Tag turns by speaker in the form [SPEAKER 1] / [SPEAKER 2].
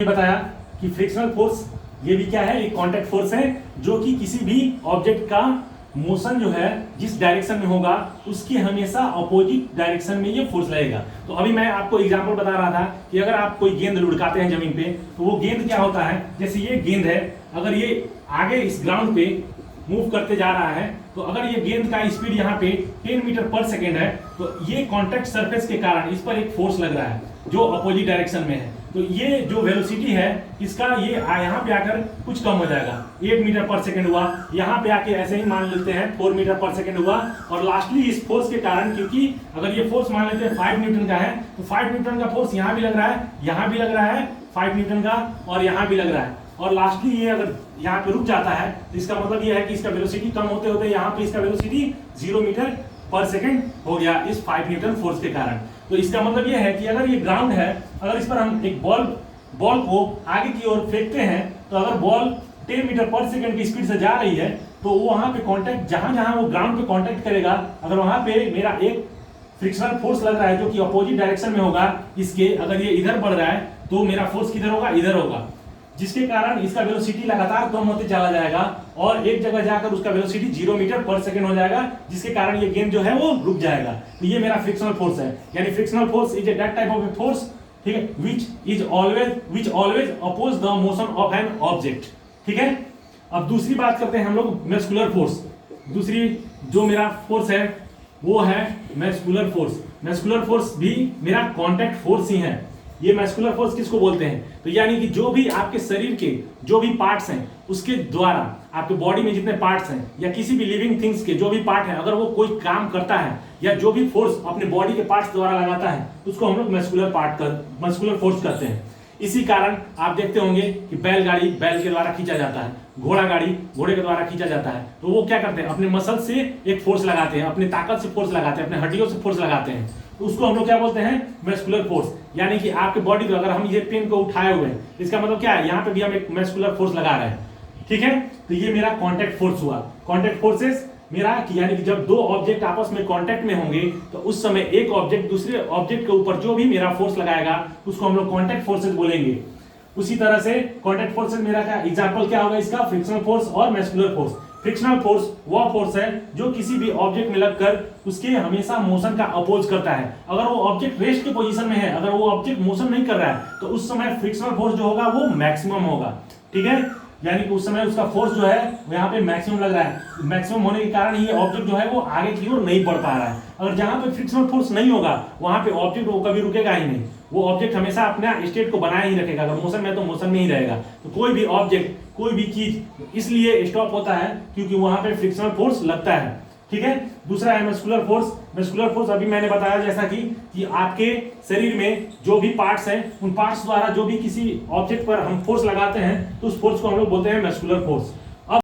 [SPEAKER 1] बताया कि frictional force ये भी क्या है, एक कांटेक्ट फोर्स है जो कि किसी भी ऑब्जेक्ट का मोशन जो है जिस डायरेक्शन में होगा उसकी हमेशा अपोजिट डायरेक्शन में ये फोर्स लगेगा। तो अभी मैं आपको एग्जांपल बता रहा था कि अगर आप कोई गेंद लुढ़काते हैं जमीन पे तो वो गेंद क्या होता है, जैसे ये गेंद है, अगर ये आगे इस ग्राउंड पे मूव करते जा रहा है तो अगर ये गेंद का स्पीड यहाँ पे 10 मीटर पर सेकेंड है तो ये कॉन्टैक्ट सरफेस के कारण इस पर एक फोर्स लग रहा है जो अपोजिट डायरेक्शन में है। तो ये जो वेलोसिटी है इसका ये यहाँ पे आकर कुछ कम हो जाएगा, 8 मीटर पर सेकेंड हुआ, यहाँ पे आके ऐसे ही मान लेते हैं 4 मीटर पर सेकेंड हुआ। और लास्टली इस फोर्स के कारण, क्योंकि अगर ये फोर्स मान लेते हैं 5 न्यूटन का है तो 5 न्यूटन का फोर्स यहाँ भी लग रहा है, यहाँ भी लग रहा है 5 न्यूटन का, और यहाँ भी लग रहा है। और लास्टली ये अगर यहाँ पे रुक जाता है तो इसका मतलब ये है कि इसका वेलोसिटी कम होते होते यहाँ पे इसका वेलोसिटी 0 मीटर पर सेकेंड हो गया इस 5 न्यूटन फोर्स के कारण। तो इसका मतलब ये है कि अगर ये ग्राउंड है, अगर इस पर हम एक बॉल को आगे की ओर फेंकते हैं तो अगर बॉल 10 मीटर पर सेकेंड की स्पीड से जा रही है तो वो वहां पे कांटेक्ट, जहां जहां वो ग्राउंड पे कांटेक्ट करेगा, अगर वहां पे मेरा एक फ्रिक्शनल फोर्स लग रहा है जो कि अपोजिट डायरेक्शन में होगा इसके, अगर ये इधर बढ़ रहा है तो मेरा फोर्स किधर होगा, इधर होगा, जिसके कारण इसका वेलोसिटी लगातार कम होते चला जाएगा और एक जगह जाकर उसका वेलोसिटी 0 मीटर पर सेकेंड हो जाएगा, जिसके कारण ये गेंद जो है वो रुक जाएगा। तो ये मेरा फ्रिक्शनल फोर्स है, यानी frictional force is that type of a force, ठीक है, which always oppose the motion of an object। ठीक है, अब दूसरी बात करते हैं हम लोग मस्कुलर फोर्स। दूसरी जो मेरा फोर्स है वो है मस्कुलर फोर्स। मस्कुलर फोर्स भी मेरा कांटेक्ट फोर्स ही है। ये मस्कुलर फोर्स किसको बोलते हैं, तो यानी कि जो भी आपके शरीर के जो भी पार्ट्स हैं उसके द्वारा, आपके बॉडी में जितने पार्ट्स हैं या किसी भी लिविंग थिंग्स के जो भी पार्ट हैं, अगर वो कोई काम करता है या जो भी फोर्स अपने बॉडी के पार्ट्स द्वारा लगाता है उसको हम लोग मस्कुलर फोर्स करते हैं। इसी कारण आप देखते होंगे कि बैलगाड़ी बैल के द्वारा खींचा जाता है, घोड़ा गाड़ी घोड़े के द्वारा खींचा जाता है। तो वो क्या करते हैं, अपने मसल से एक फोर्स लगाते हैं, अपनी ताकत से फोर्स लगाते हैं, अपने हड्डियों से फोर्स लगाते हैं, तो उसको हम लोग क्या बोलते हैं, मस्कुलर फोर्स। यानी कि आपके बॉडी को अगर हम ये पेन को उठाए हुए हैं, इसका मतलब क्या है, यहाँ पे भी हम एक मस्कुलर फोर्स लगा रहे हैं। ठीक है, तो ये मेरा कॉन्टैक्ट फोर्स हुआ। कॉन्टैक्ट फोर्सेस मेरा यानी कि जब दो ऑब्जेक्ट आपस में कांटेक्ट में होंगे तो उस समय एक ऑब्जेक्ट दूसरे ऑब्जेक्ट के ऊपर जो भी मेरा फोर्स लगाएगा उसको हम लोग कांटेक्ट फोर्सेस बोलेंगे। उसी तरह से कांटेक्ट फोर्सेस मेरा क्या एग्जांपल क्या होगा इसका, फ्रिक्शनल फोर्स और मस्कुलर फोर्स। फ्रिक्शनल फोर्स वह फोर्स है जो किसी भी ऑब्जेक्ट में लगकर उसके हमेशा मोशन का अपोज करता है। अगर वो ऑब्जेक्ट रेस्ट के पोजीशन में है, अगर वो ऑब्जेक्ट मोशन नहीं कर रहा है तो उस समय फ्रिक्शनल फोर्स जो होगा वो मैक्सिमम होगा। ठीक है, यानी कि उस समय उसका फोर्स जो है वो यहाँ पे मैक्सिमम लग रहा है। मैक्सिमम होने के कारण ये ऑब्जेक्ट जो है वो आगे की ओर नहीं बढ़ पा रहा है। अगर जहां पे फ्रिक्शनल फोर्स नहीं होगा वहां पे ऑब्जेक्ट वो कभी रुकेगा ही नहीं, वो ऑब्जेक्ट हमेशा अपना स्टेट को बनाए ही रखेगा। अगर मोशन में तो मोशन में ही रहेगा। तो कोई भी ऑब्जेक्ट, कोई भी चीज इसलिए स्टॉप होता है क्योंकि वहां पे फ्रिक्शनल फोर्स लगता है। ठीक है, दूसरा है मस्कुलर फोर्स। मस्कुलर फोर्स अभी मैंने बताया जैसा कि आपके शरीर में जो भी पार्ट्स हैं उन पार्ट्स द्वारा जो भी किसी ऑब्जेक्ट पर हम फोर्स लगाते हैं तो उस फोर्स को हम लोग बोलते हैं मस्कुलर फोर्स।